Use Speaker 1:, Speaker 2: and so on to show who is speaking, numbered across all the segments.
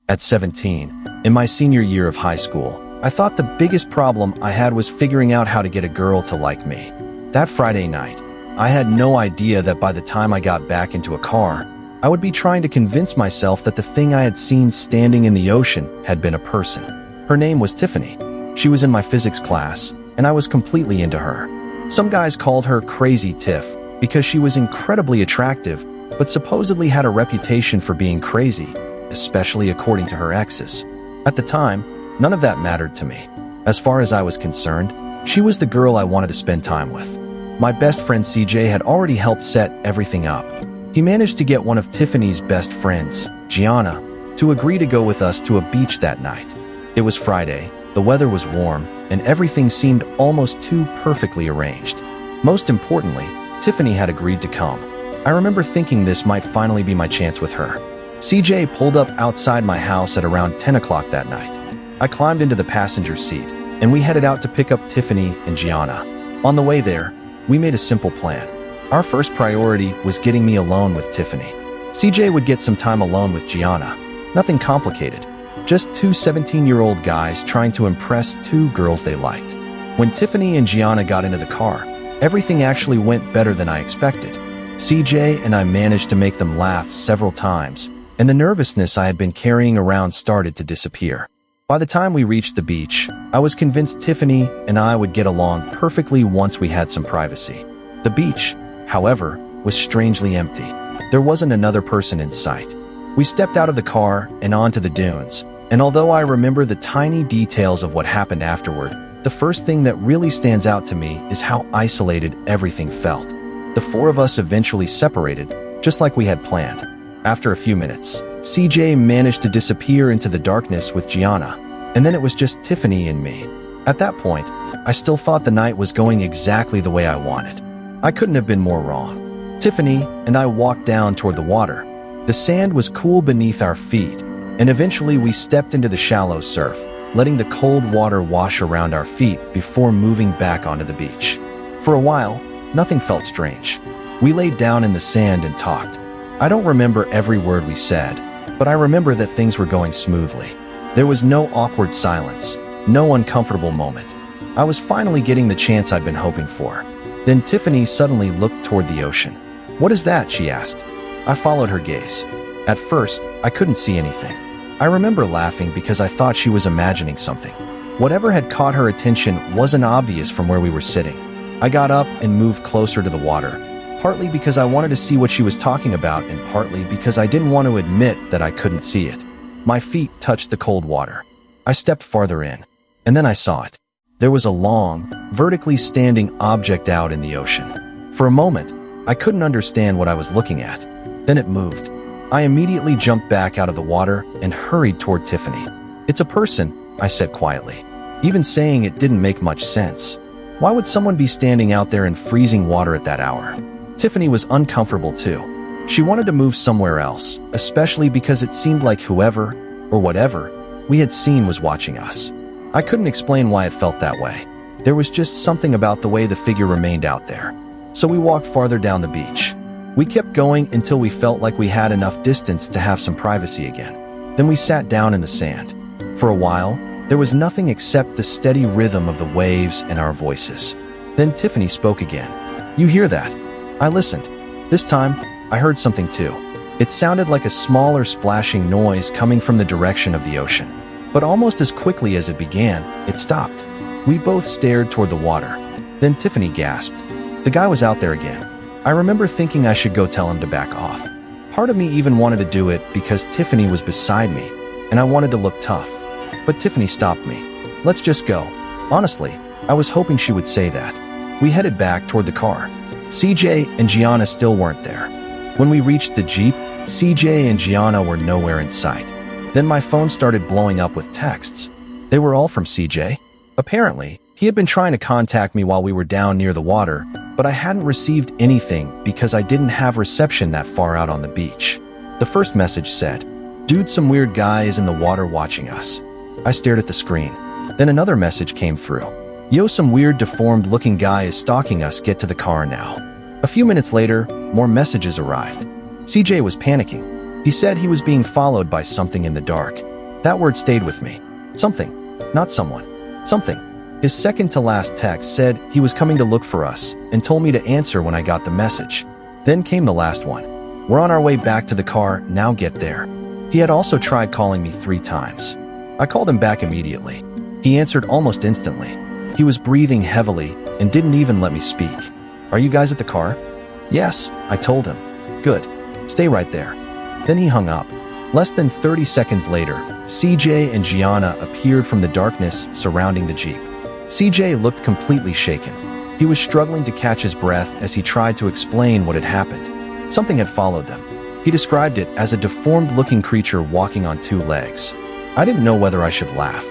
Speaker 1: At 17, in my senior year of high school, I thought the biggest problem I had was figuring out how to get a girl to like me. That Friday night, I had no idea that by the time I got back into a car, I would be trying to convince myself that the thing I had seen standing in the ocean had been a person. Her name was Tiffany. She was in my physics class, and I was completely into her. Some guys called her Crazy Tiff because she was incredibly attractive, but supposedly had a reputation for being crazy, especially according to her exes. At the time, none of that mattered to me. As far as I was concerned, she was the girl I wanted to spend time with. My best friend CJ had already helped set everything up. He managed to get one of Tiffany's best friends, Gianna, to agree to go with us to a beach that night. It was Friday, the weather was warm, and everything seemed almost too perfectly arranged. Most importantly, Tiffany had agreed to come. I remember thinking this might finally be my chance with her. CJ pulled up outside my house at around 10 o'clock that night. I climbed into the passenger seat, and we headed out to pick up Tiffany and Gianna. On the way there, we made a simple plan. Our first priority was getting me alone with Tiffany. CJ would get some time alone with Gianna. Nothing complicated, just two 17-year-old guys trying to impress two girls they liked. When Tiffany and Gianna got into the car, everything actually went better than I expected. CJ and I managed to make them laugh several times, and the nervousness I had been carrying around started to disappear. By the time we reached the beach, I was convinced Tiffany and I would get along perfectly once we had some privacy. The beach, however, was strangely empty. There wasn't another person in sight. We stepped out of the car and onto the dunes, and although I remember the tiny details of what happened afterward, the first thing that really stands out to me is how isolated everything felt. The four of us eventually separated, just like we had planned. After a few minutes, CJ managed to disappear into the darkness with Gianna, and then it was just Tiffany and me. At that point, I still thought the night was going exactly the way I wanted. I couldn't have been more wrong. Tiffany and I walked down toward the water. The sand was cool beneath our feet, and eventually we stepped into the shallow surf, letting the cold water wash around our feet before moving back onto the beach. For a while, nothing felt strange. We laid down in the sand and talked. I don't remember every word we said, but I remember that things were going smoothly. There was no awkward silence, no uncomfortable moment. I was finally getting the chance I'd been hoping for. Then Tiffany suddenly looked toward the ocean. "What is that?" she asked. I followed her gaze. At first, I couldn't see anything. I remember laughing because I thought she was imagining something. Whatever had caught her attention wasn't obvious from where we were sitting. I got up and moved closer to the water, partly because I wanted to see what she was talking about and partly because I didn't want to admit that I couldn't see it. My feet touched the cold water. I stepped farther in, and then I saw it. There was a long, vertically standing object out in the ocean. For a moment, I couldn't understand what I was looking at. Then it moved. I immediately jumped back out of the water and hurried toward Tiffany. "It's a person," I said quietly. Even saying it didn't make much sense. Why would someone be standing out there in freezing water at that hour? Tiffany was uncomfortable too. She wanted to move somewhere else, especially because it seemed like whoever, or whatever, we had seen was watching us. I couldn't explain why it felt that way. There was just something about the way the figure remained out there. So we walked farther down the beach. We kept going until we felt like we had enough distance to have some privacy again. Then we sat down in the sand. For a while, there was nothing except the steady rhythm of the waves and our voices. Then Tiffany spoke again. "You hear that?" I listened. This time, I heard something too. It sounded like a smaller splashing noise coming from the direction of the ocean. But almost as quickly as it began, it stopped. We both stared toward the water. Then Tiffany gasped. The guy was out there again. I remember thinking I should go tell him to back off. Part of me even wanted to do it because Tiffany was beside me, and I wanted to look tough. But Tiffany stopped me. "Let's just go." Honestly, I was hoping she would say that. We headed back toward the car. CJ and Gianna still weren't there. When we reached the Jeep, CJ and Gianna were nowhere in sight. Then my phone started blowing up with texts. They were all from CJ. Apparently, he had been trying to contact me while we were down near the water, but I hadn't received anything because I didn't have reception that far out on the beach. The first message said, "Dude, some weird guy is in the water watching us." I stared at the screen. Then another message came through. "Yo, some weird deformed-looking guy is stalking us. Get to the car now." A few minutes later, more messages arrived. CJ was panicking. He said he was being followed by something in the dark. That word stayed with me. Something. Not someone. Something. His second to last text said he was coming to look for us and told me to answer when I got the message. Then came the last one. We're on our way back to the car, now get there. He had also tried calling me 3 times. I called him back immediately. He answered almost instantly. He was breathing heavily and didn't even let me speak. Are you guys at the car? Yes, I told him. Good. Stay right there. Then he hung up. Less than 30 seconds later, CJ and Gianna appeared from the darkness surrounding the Jeep. CJ looked completely shaken. He was struggling to catch his breath as he tried to explain what had happened. Something had followed them. He described it as a deformed-looking creature walking on 2 legs. I didn't know whether I should laugh.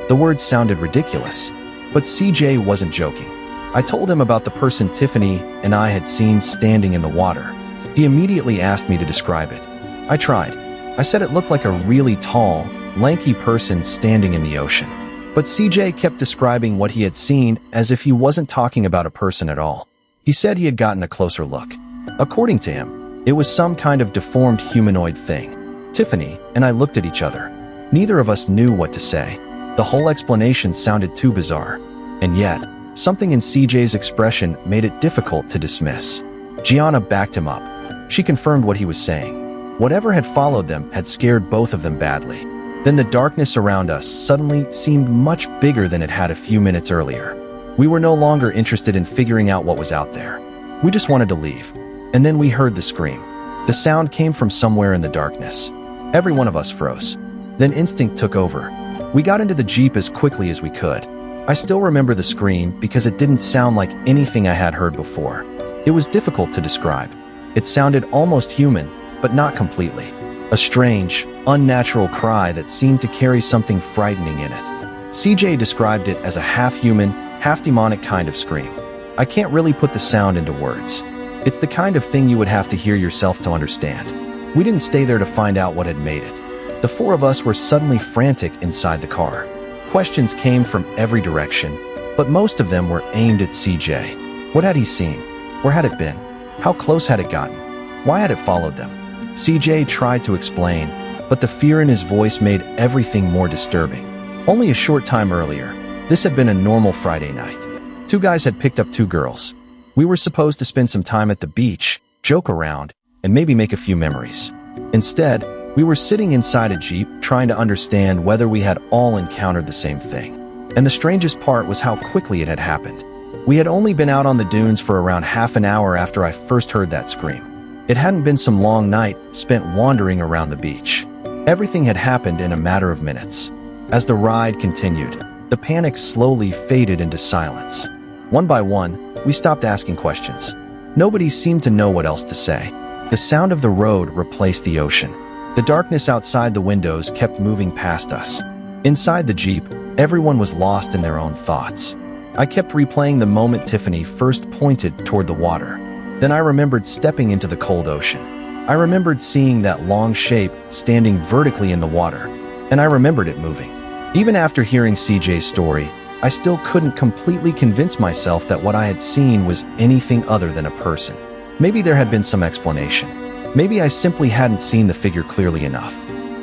Speaker 1: The words sounded ridiculous. But CJ wasn't joking. I told him about the person Tiffany and I had seen standing in the water. He immediately asked me to describe it. I tried. I said it looked like a really tall, lanky person standing in the ocean. But CJ kept describing what he had seen as if he wasn't talking about a person at all. He said he had gotten a closer look. According to him, it was some kind of deformed humanoid thing. Tiffany and I looked at each other. Neither of us knew what to say. The whole explanation sounded too bizarre. And yet, something in CJ's expression made it difficult to dismiss. Gianna backed him up. She confirmed what he was saying. Whatever had followed them had scared both of them badly. Then the darkness around us suddenly seemed much bigger than it had a few minutes earlier. We were no longer interested in figuring out what was out there. We just wanted to leave. And then we heard the scream. The sound came from somewhere in the darkness. Every one of us froze. Then instinct took over. We got into the Jeep as quickly as we could. I still remember the scream because it didn't sound like anything I had heard before. It was difficult to describe. It sounded almost human, but not completely. A strange, unnatural cry that seemed to carry something frightening in it. CJ described it as a half-human, half-demonic kind of scream. I can't really put the sound into words. It's the kind of thing you would have to hear yourself to understand. We didn't stay there to find out what had made it. The 4 of us were suddenly frantic inside the car. Questions came from every direction, but most of them were aimed at CJ. What had he seen? Where had it been? How close had it gotten? Why had it followed them? CJ tried to explain, but the fear in his voice made everything more disturbing. Only a short time earlier, this had been a normal Friday night. 2 guys had picked up 2 girls. We were supposed to spend some time at the beach, joke around, and maybe make a few memories. Instead, we were sitting inside a Jeep trying to understand whether we had all encountered the same thing. And the strangest part was how quickly it had happened. We had only been out on the dunes for around half an hour after I first heard that scream. It hadn't been some long night spent wandering around the beach. Everything had happened in a matter of minutes. As the ride continued, the panic slowly faded into silence. One by one, we stopped asking questions. Nobody seemed to know what else to say. The sound of the road replaced the ocean. The darkness outside the windows kept moving past us. Inside the Jeep, everyone was lost in their own thoughts. I kept replaying the moment Tiffany first pointed toward the water. Then I remembered stepping into the cold ocean. I remembered seeing that long shape standing vertically in the water, and I remembered it moving. Even after hearing CJ's story, I still couldn't completely convince myself that what I had seen was anything other than a person. Maybe there had been some explanation. Maybe I simply hadn't seen the figure clearly enough.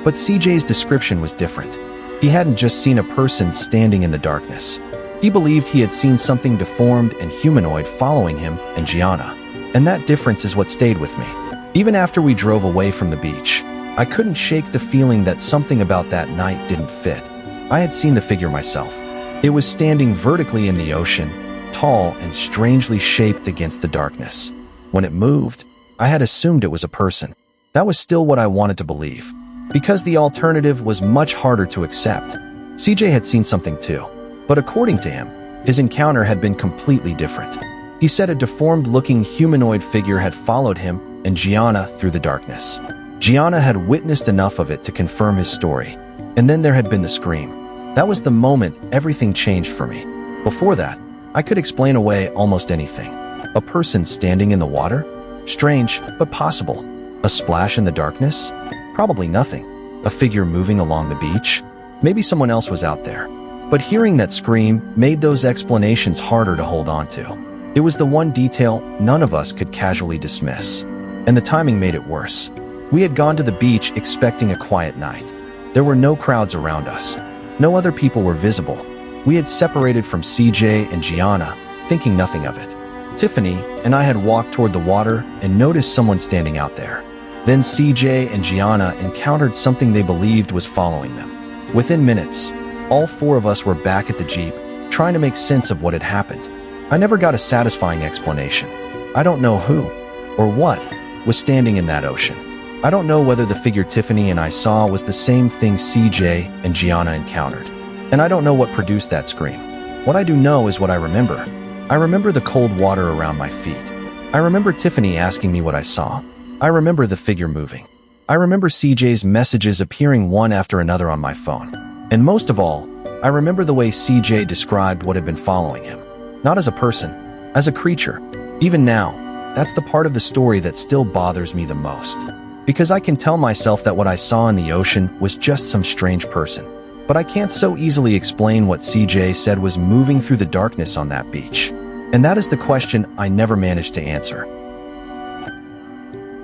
Speaker 1: But CJ's description was different. He hadn't just seen a person standing in the darkness. He believed he had seen something deformed and humanoid following him and Gianna. And that difference is what stayed with me. Even after we drove away from the beach, I couldn't shake the feeling that something about that night didn't fit. I had seen the figure myself. It was standing vertically in the ocean, tall and strangely shaped against the darkness. When it moved, I had assumed it was a person. That was still what I wanted to believe, because the alternative was much harder to accept. CJ had seen something too, but according to him, his encounter had been completely different. He said a deformed-looking humanoid figure had followed him and Gianna through the darkness. Gianna had witnessed enough of it to confirm his story, and then there had been the scream. That was the moment everything changed for me. Before that, I could explain away almost anything. A person standing in the water? Strange, but possible. A splash in the darkness? Probably nothing. A figure moving along the beach? Maybe someone else was out there. But hearing that scream made those explanations harder to hold on to. It was the one detail none of us could casually dismiss. And the timing made it worse. We had gone to the beach expecting a quiet night. There were no crowds around us. No other people were visible. We had separated from CJ and Gianna, thinking nothing of it. Tiffany and I had walked toward the water and noticed someone standing out there. Then CJ and Gianna encountered something they believed was following them. Within minutes, all four of us were back at the Jeep, trying to make sense of what had happened. I never got a satisfying explanation. I don't know who or what was standing in that ocean. I don't know whether the figure Tiffany and I saw was the same thing CJ and Gianna encountered. And I don't know what produced that scream. What I do know is what I remember. I remember the cold water around my feet. I remember Tiffany asking me what I saw. I remember the figure moving. I remember CJ's messages appearing one after another on my phone. And most of all, I remember the way CJ described what had been following him. Not as a person, as a creature. Even now, that's the part of the story that still bothers me the most. Because I can tell myself that what I saw in the ocean was just some strange person. But I can't so easily explain what CJ said was moving through the darkness on that beach. And that is the question I never managed to answer.